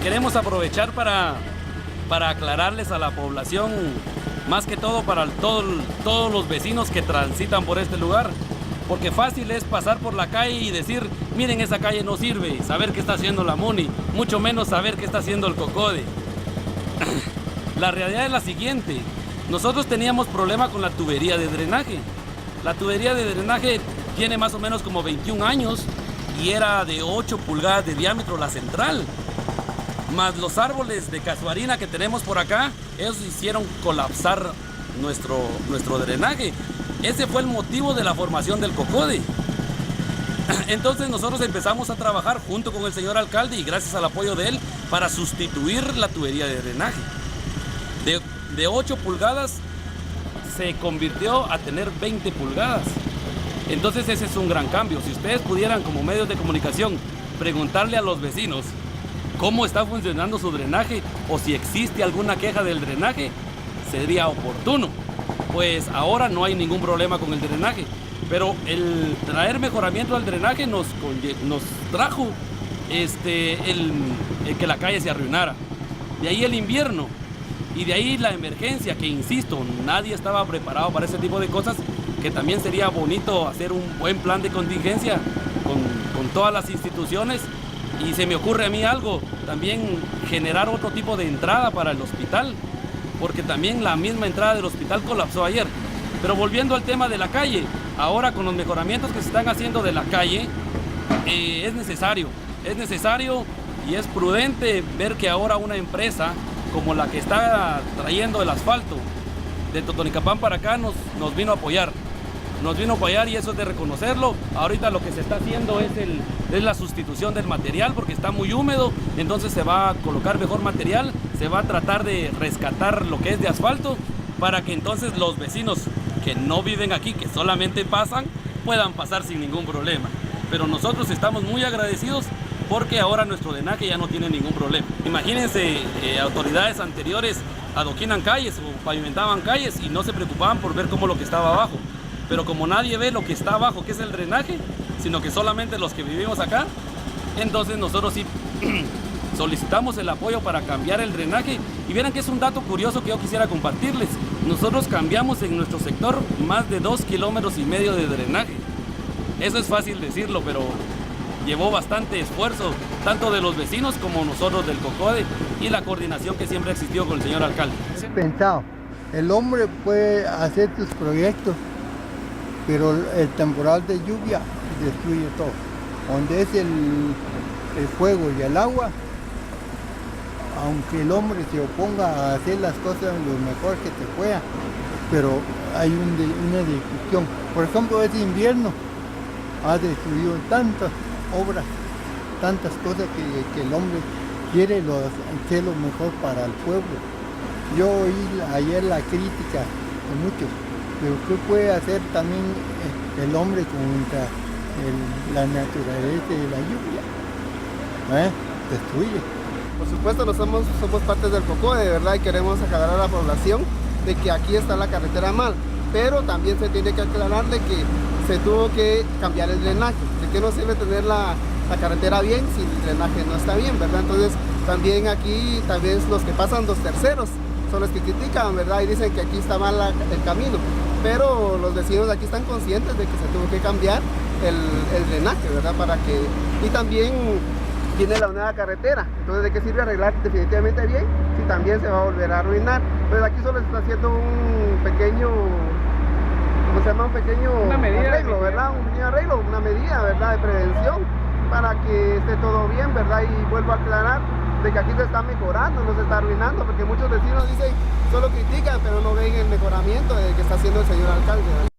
queremos aprovechar para aclararles a la población, más que todo para todos los vecinos que transitan por este lugar, porque fácil es pasar por la calle y decir, miren, esa calle no sirve, saber qué está haciendo la MUNI, mucho menos saber qué está haciendo el COCODE. La realidad es la siguiente: nosotros teníamos problema con la tubería de drenaje. La tubería de drenaje tiene más o menos como 21 años y era de 8 pulgadas de diámetro la central. Más los árboles de casuarina que tenemos por acá, esos hicieron colapsar nuestro drenaje. Ese fue el motivo de la formación del COCODE. Entonces nosotros empezamos a trabajar junto con el señor alcalde y gracias al apoyo de él para sustituir la tubería de drenaje. De 8 pulgadas se convirtió a tener 20 pulgadas. Entonces ese es un gran cambio. Si ustedes pudieran, como medios de comunicación, preguntarle a los vecinos cómo está funcionando su drenaje o si existe alguna queja del drenaje, sería oportuno. Pues ahora no hay ningún problema con el drenaje, pero el traer mejoramiento al drenaje nos trajo el que la calle se arruinara. De ahí el invierno y de ahí la emergencia, que insisto, nadie estaba preparado para ese tipo de cosas, que también sería bonito hacer un buen plan de contingencia con todas las instituciones. Y se me ocurre a mí algo, también generar otro tipo de entrada para el hospital, porque también la misma entrada del hospital colapsó ayer. Pero volviendo al tema de la calle, ahora con los mejoramientos que se están haciendo de la calle, es necesario y es prudente ver que ahora una empresa como la que está trayendo el asfalto de Totonicapán para acá nos vino a apoyar. Nos vino a apoyar y eso es de reconocerlo. Ahorita lo que se está haciendo es la sustitución del material porque está muy húmedo, entonces se va a colocar mejor material, se va a tratar de rescatar lo que es de asfalto para que entonces los vecinos que no viven aquí, que solamente pasan, puedan pasar sin ningún problema. Pero nosotros estamos muy agradecidos porque ahora nuestro drenaje ya no tiene ningún problema. Imagínense, autoridades anteriores adoquinan calles o pavimentaban calles y no se preocupaban por ver cómo lo que estaba abajo. Pero como nadie ve lo que está abajo, que es el drenaje, sino que solamente los que vivimos acá, entonces nosotros sí solicitamos el apoyo para cambiar el drenaje. Y vieran que es un dato curioso que yo quisiera compartirles. Nosotros cambiamos en nuestro sector más de 2,5 kilómetros de drenaje. Eso es fácil decirlo, pero llevó bastante esfuerzo, tanto de los vecinos como nosotros del COCODE y la coordinación que siempre existió con el señor alcalde. Pensado, el hombre puede hacer sus proyectos, pero el temporal de lluvia destruye todo. Donde es el fuego y el agua, aunque el hombre se oponga a hacer las cosas lo mejor que se pueda, pero hay una discusión. Por ejemplo, este invierno ha destruido tantas obras, tantas cosas que el hombre quiere hacer lo mejor para el pueblo. Yo oí ayer la crítica de muchos, pero ¿qué puede hacer también el hombre contra la naturaleza de la lluvia? Destruye. Por supuesto, somos parte del COCODE, de verdad, y queremos aclarar a la población de que aquí está la carretera mal, pero también se tiene que aclarar de que se tuvo que cambiar el drenaje. ¿De qué nos sirve tener la carretera bien si el drenaje no está bien, verdad? Entonces, también aquí, tal vez los que pasan los terceros son los que critican, ¿verdad? Y dicen que aquí está mal el camino, pero los vecinos de aquí están conscientes de que se tuvo que cambiar el drenaje, ¿verdad? Y también viene la nueva carretera, entonces ¿de qué sirve arreglar definitivamente bien si también se va a volver a arruinar? Pues aquí solo se está haciendo un pequeño, ¿cómo se llama? Una medida arreglo, ¿verdad? Un pequeño arreglo, una medida, ¿verdad? De prevención para que esté todo bien, ¿verdad? Y vuelvo a aclarar de que aquí se está mejorando, no se está arruinando, porque muchos vecinos dicen, solo critican, pero no ven el mejoramiento que está haciendo el señor alcalde, ¿verdad?